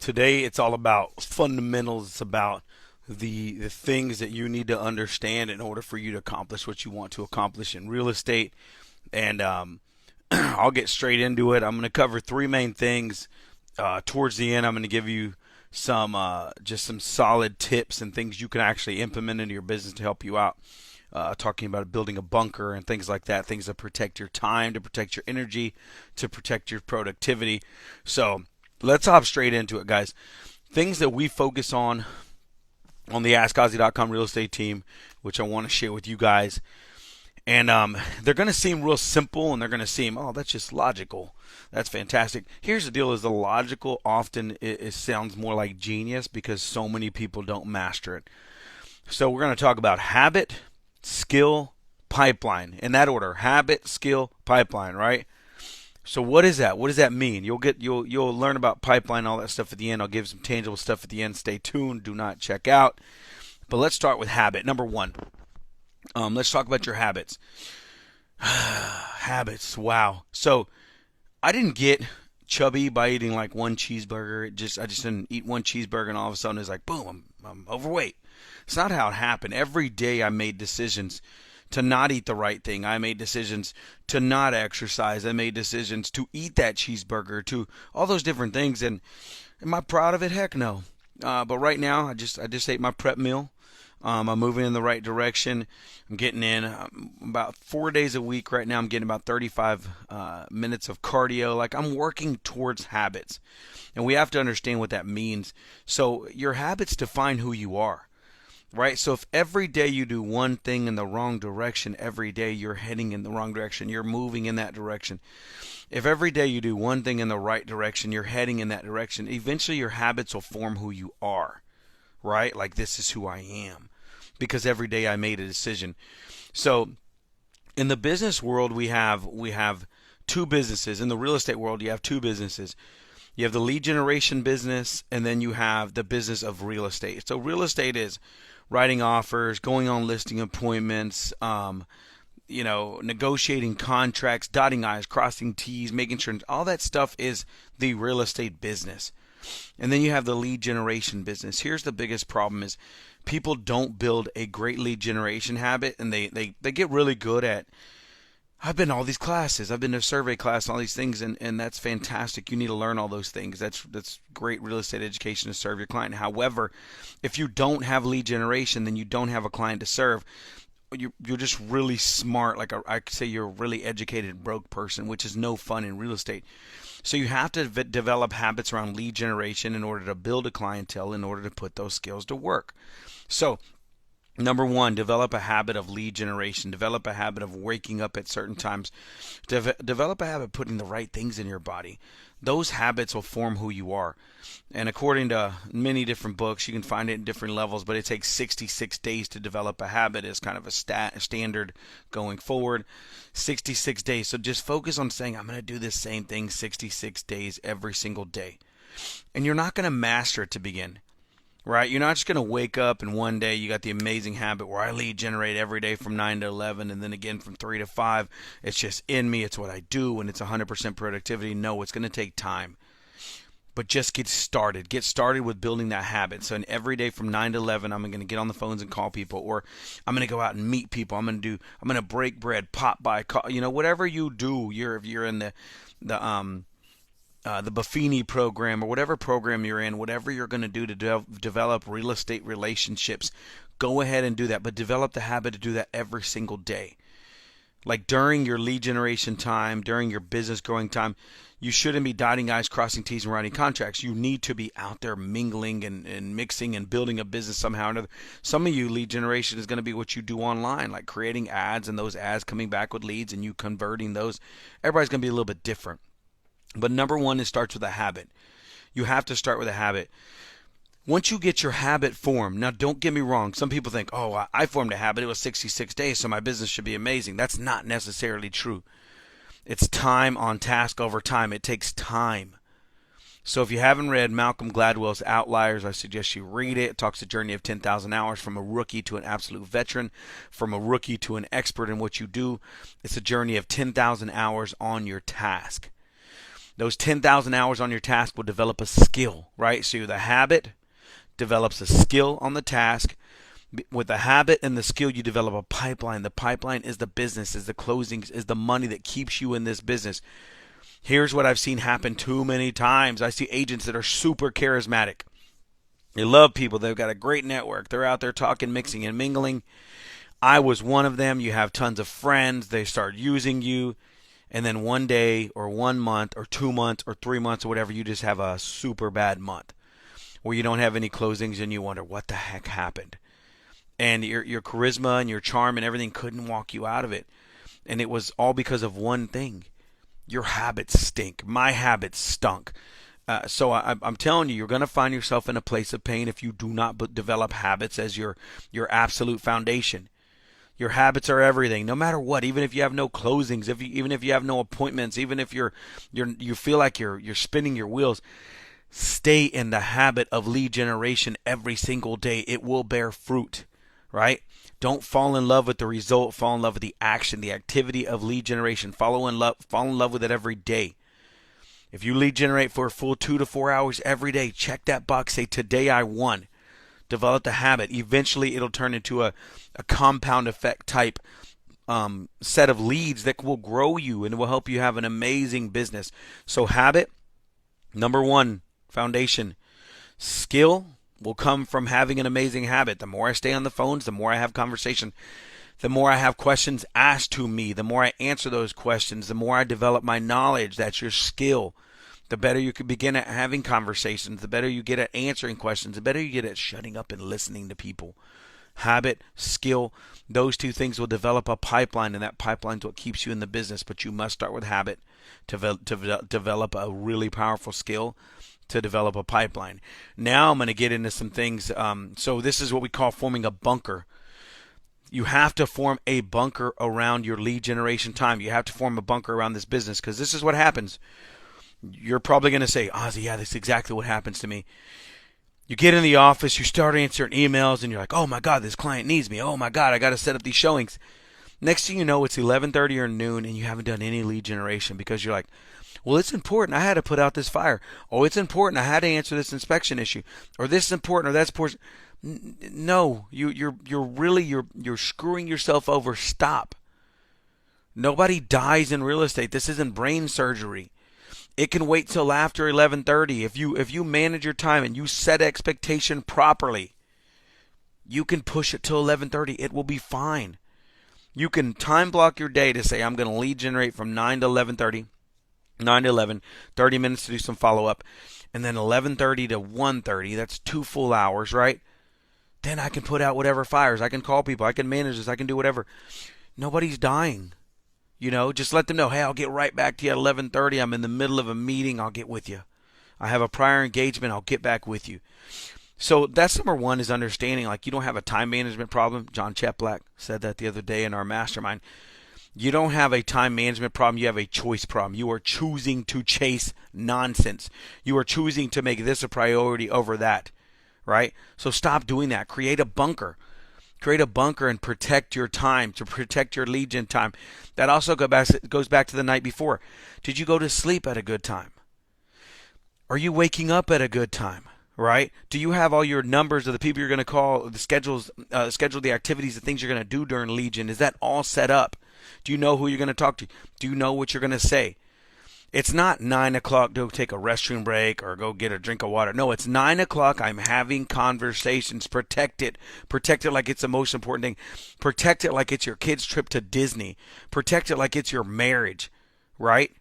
Today it's all about fundamentals. It's about the things that you need to understand in order for you to accomplish what you want to accomplish in real estate. And I'll get straight into it. I'm going to cover three main things. Towards the end, I'm going to give you some just some solid tips and things you can actually implement into your business to help you out. Talking about building a bunker and things like that, things that protect your time, to protect your energy, to protect your productivity. So let's hop straight into it, guys. Things that we focus on the AskOzzy.com real estate team, which I want to share with you guys. And they're going to seem real simple, and they're going to seem, oh, that's just logical. That's fantastic. Here's the deal: is the logical often it sounds more like genius because so many people don't master it. So we're going to talk about habit, skill, pipeline, in that order: habit, skill, pipeline. Right? So what is that? What does that mean? You'll learn about pipeline, all that stuff at the end. I'll give some tangible stuff at the end. Stay tuned. Do not check out. But let's start with habit. Number one. Let's talk about your habits. Habits. Wow. So I didn't get chubby by eating like one cheeseburger. I just didn't eat one cheeseburger and all of a sudden it's like, boom, I'm overweight. It's not how it happened. Every day I made decisions to not eat the right thing. I made decisions to not exercise. I made decisions to eat that cheeseburger, to all those different things. And am I proud of it? Heck no. But right now I just ate my prep meal. I'm moving in the right direction. I'm getting in about 4 days a week right now. I'm getting about 35 minutes of cardio. Like, I'm working towards habits. And we have to understand what that means. So your habits define who you are, right? So if every day you do one thing in the wrong direction, every day you're heading in the wrong direction, you're moving in that direction. If every day you do one thing in the right direction, you're heading in that direction, eventually your habits will form who you are, right? Like, this is who I am, because every day I made a decision. So in the business world, we have two businesses. In the real estate world, you have two businesses. You have the lead generation business, and then you have the business of real estate. So real estate is writing offers, going on listing appointments, negotiating contracts, dotting I's, crossing T's, making sure all that stuff is the real estate business. And then you have the lead generation business. Here's the biggest problem: is people don't build a great lead generation habit, and they get really good at, I've been to all these classes, I've been to a survey class and all these things, and that's fantastic. You need to learn all those things. That's great real estate education to serve your client. However, if you don't have lead generation, then you don't have a client to serve. You're just really smart. Like, I could say you're a really educated broke person, which is no fun in real estate. So you have to develop habits around lead generation in order to build a clientele, in order to put those skills to work. So number one, develop a habit of lead generation. Develop a habit of waking up at certain times. Develop a habit of putting the right things in your body. Those habits will form who you are. And according to many different books, you can find it in different levels, but it takes 66 days to develop a habit as kind of a standard going forward. 66 days. So just focus on saying, I'm going to do this same thing 66 days every single day. And you're not going to master it to begin. Right? You're not just going to wake up and one day you got the amazing habit where I lead generate every day from 9 to 11 and then again from 3 to 5. It's just in me. It's what I do, and it's 100% productivity. No, it's going to take time. But just get started. Get started with building that habit. So every day from 9 to 11, I'm going to get on the phones and call people, or I'm going to go out and meet people. I'm going to break bread, pop by, call, whatever you do. If you're in the Buffini program, or whatever program you're in, whatever you're going to do to develop real estate relationships, go ahead and do that. But develop the habit to do that every single day. Like, during your lead generation time, during your business growing time, you shouldn't be dotting I's, crossing T's, and writing contracts. You need to be out there mingling and mixing and building a business somehow or another. Some of you, lead generation is going to be what you do online, like creating ads and those ads coming back with leads and you converting those. Everybody's going to be a little bit different. But number one, it starts with a habit. You have to start with a habit. Once you get your habit formed, now don't get me wrong, some people think, oh, I formed a habit, it was 66 days, so my business should be amazing. That's not necessarily true. It's time on task over time. It takes time. So if you haven't read Malcolm Gladwell's Outliers, I suggest you read it. It talks the journey of 10,000 hours from a rookie to an absolute veteran, from a rookie to an expert in what you do. It's a journey of 10,000 hours on your task. Those 10,000 hours on your task will develop a skill, right? So the habit develops a skill on the task. With the habit and the skill, you develop a pipeline. The pipeline is the business, is the closings, is the money that keeps you in this business. Here's what I've seen happen too many times. I see agents that are super charismatic. They love people. They've got a great network. They're out there talking, mixing, and mingling. I was one of them. You have tons of friends. They start using you. And then one day or 1 month or 2 months or 3 months or whatever, you just have a super bad month where you don't have any closings and you wonder what the heck happened. And your charisma and your charm and everything couldn't walk you out of it. And it was all because of one thing. Your habits stink. My habits stunk. So I'm telling you, you're going to find yourself in a place of pain if you do not develop habits as your absolute foundation. Your habits are everything, no matter what. Even if you have no closings, even if you have no appointments, even if you feel like you're spinning your wheels, stay in the habit of lead generation every single day. It will bear fruit, right? Don't fall in love with the result. Fall in love with the action, the activity of lead generation. Fall in love with it every day. If you lead generate for a full 2 to 4 hours every day, check that box. Say, today I won. Develop the habit. Eventually, it'll turn into a compound effect type set of leads that will grow you and will help you have an amazing business. So habit, number one, foundation. Skill will come from having an amazing habit. The more I stay on the phones, the more I have conversation, the more I have questions asked to me, the more I answer those questions, the more I develop my knowledge. That's your skill. The better you can begin at having conversations, the better you get at answering questions, the better you get at shutting up and listening to people. Habit, skill, those two things will develop a pipeline, and that pipeline is what keeps you in the business. But you must start with habit to develop a really powerful skill, to develop a pipeline. Now I'm going to get into some things. So this is what we call forming a bunker. You have to form a bunker around your lead generation time. You have to form a bunker around this business, because this is what happens. You're probably going to say, Ozzy, yeah, that's exactly what happens to me. You get in the office, you start answering emails, and you're like, oh my God, this client needs me. Oh my God, I got to set up these showings. Next thing you know, it's 11:30 or noon, and you haven't done any lead generation because you're like, well, it's important. I had to put out this fire. Oh, it's important. I had to answer this inspection issue, or this is important, or that's important. No, you're screwing yourself over. Stop. Nobody dies in real estate. This isn't brain surgery. It can wait till after 11:30. If you manage your time and you set expectation properly, you can push it till 11:30. It will be fine. You can time block your day to say, I'm going to lead generate from 9 to 11:30, 9 to 11, 30 minutes to do some follow-up, and then 11:30 to 1:30. That's 2 full hours, right? Then I can put out whatever fires. I can call people. I can manage this. I can do whatever. Nobody's dying. Just let them know, hey, I'll get right back to you at 11:30. I'm in the middle of a meeting. I'll get with you. I have a prior engagement. I'll get back with you. So that's number one, is understanding like you don't have a time management problem. John Cheplack said that the other day in our mastermind. You don't have a time management problem. You have a choice problem. You are choosing to chase nonsense. You are choosing to make this a priority over that, right? So stop doing that. Create a bunker. Create a bunker and protect your time, to protect your lead gen time. That also goes back to the night before. Did you go to sleep at a good time? Are you waking up at a good time? Right? Do you have all your numbers of the people you're going to call, the schedule the activities, the things you're going to do during lead gen? Is that all set up? Do you know who you're going to talk to? Do you know what you're going to say? It's not 9 o'clock to take a restroom break or go get a drink of water. No, it's 9 o'clock. I'm having conversations. Protect it. Protect it like it's the most important thing. Protect it like it's your kid's trip to Disney. Protect it like it's your marriage, right?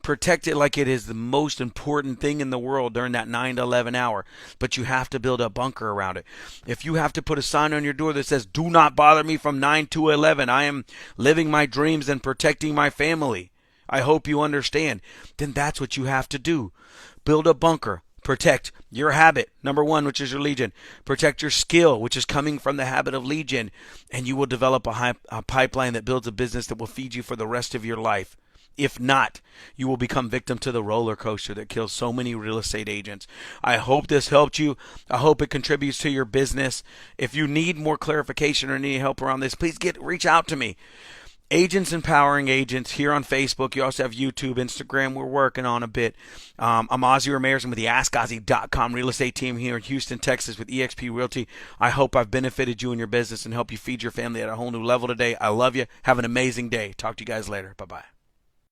Protect it like it is the most important thing in the world during that 9 to 11 hour. But you have to build a bunker around it. If you have to put a sign on your door that says, do not bother me from 9 to 11. I am living my dreams and protecting my family. I hope you understand. Then that's what you have to do. Build a bunker. Protect your habit, number one, which is your lead gen. Protect your skill, which is coming from the habit of lead gen. And you will develop a pipeline that builds a business that will feed you for the rest of your life. If not, you will become victim to the roller coaster that kills so many real estate agents. I hope this helped you. I hope it contributes to your business. If you need more clarification or need help around this, please reach out to me. Agents Empowering Agents here on Facebook. You also have YouTube, Instagram. We're working on a bit. I'm Ozzy Ramirez. I'm with the AskOzzy.com real estate team here in Houston, Texas with eXp Realty. I hope I've benefited you and your business and help you feed your family at a whole new level today. I love you. Have an amazing day. Talk to you guys later. Bye-bye.